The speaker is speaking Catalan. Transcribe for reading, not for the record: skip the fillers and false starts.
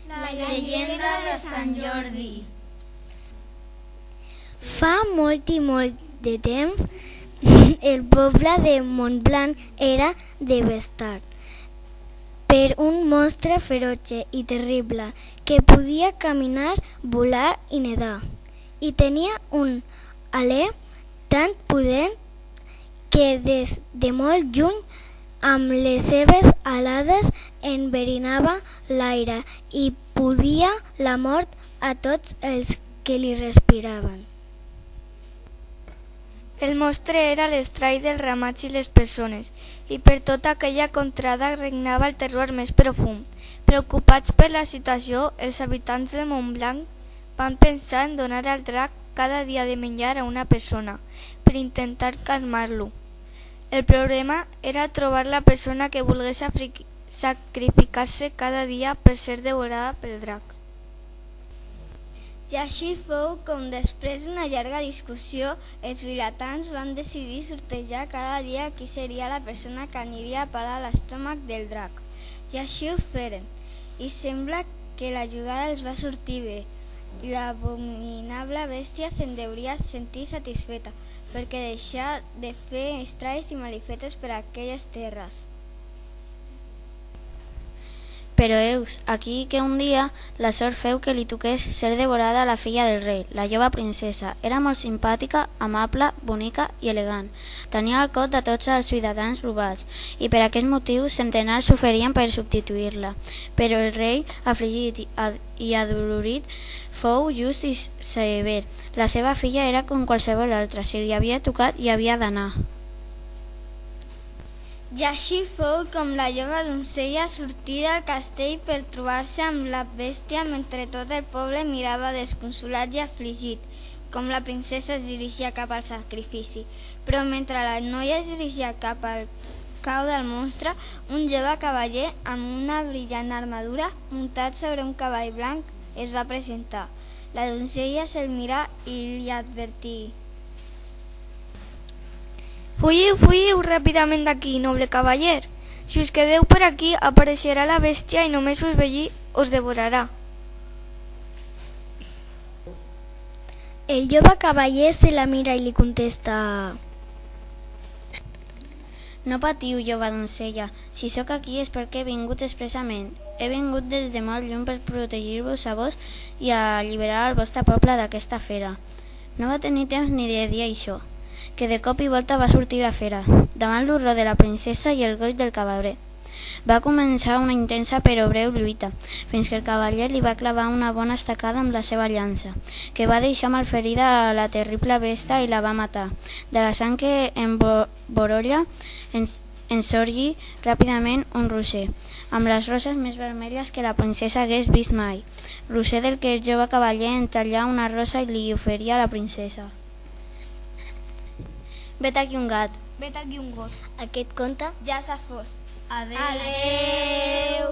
La llegenda de Sant Jordi. Fa molt i molt de temps, el poble de Montblanc era devastat per un monstre ferotge i terrible que podia caminar, volar i nedar. I tenia un alè tan potent que des de molt lluny, amb les seves alades, enverinava l'aire i podia la mort a tots els que li respiraven. El monstre era l'estrany dels ramats i les persones, i per tota aquella contrada regnava el terror més profund. Preocupats per la situació, els habitants de Montblanc van pensar en donar al drac cada dia de menjar a una persona, per intentar calmar-lo. El problema era trobar la persona que volgués sacrificar-se cada dia per ser devorada pel drac. I així fou com, després d'una llarga discussió, els vilatans van decidir sortejar cada dia qui seria la persona que aniria a parar a l'estómac del drac. I així ho feren, i sembla que la jugada els va sortir bé, i l'abominable bèstia se'n deuria sentir satisfeta, perquè deixà de fer estralls i malifetes per aquelles terres. Però heus aquí que un dia la sort feu que li toqués ser devorada a la filla del rei, la jove princesa. Era molt simpàtica, amable, bonica i elegant. Tenia el cot de tots els ciutadans robats, i per aquest motiu centenars s'oferien per substituir-la. Però el rei, afligit i adolorit, fou just i sever. La seva filla era com qualsevol altra, si li havia tocat hi havia d'anar. I així fou com la jove donzella sortí del castell per trobar-se amb la bèstia mentre tot el poble mirava desconsolat i afligit, com la princesa es dirigia cap al sacrifici. Però mentre la noia es dirigia cap al cau del monstre, un jove cavaller amb una brillant armadura, muntat sobre un cavall blanc, es va presentar. La donzella se'l mirà i li advertí: Fugiu, fugiu ràpidament d'aquí, noble cavaller. Si us quedeu per aquí, apareixerà la bèstia i només us vegi us devorarà. El jove cavaller se la mira i li contesta: No patiu, jove donzella, si sóc aquí és perquè he vingut expressament. He vingut des de molt lluny per protegir-vos a vos i a alliberar el vostre poble d'aquesta fera. No va tenir temps ni de dir això, que de cop i volta va sortir la fera, davant l'horror de la princesa i el goig del cavaller. Va començar una intensa però breu lluita, fins que el cavaller li va clavar una bona estacada amb la seva llança, que va deixar malferida a la terrible bèstia i la va matar. De la sang que emborolla en sorgí ràpidament un roser, amb les roses més vermelles que la princesa hagués vist mai, roser del que el jove cavaller entallà una rosa i li oferia a la princesa. Vet aquí un gat. Vet aquí un gos. Aquest conte ja s'ha fos. Adeu.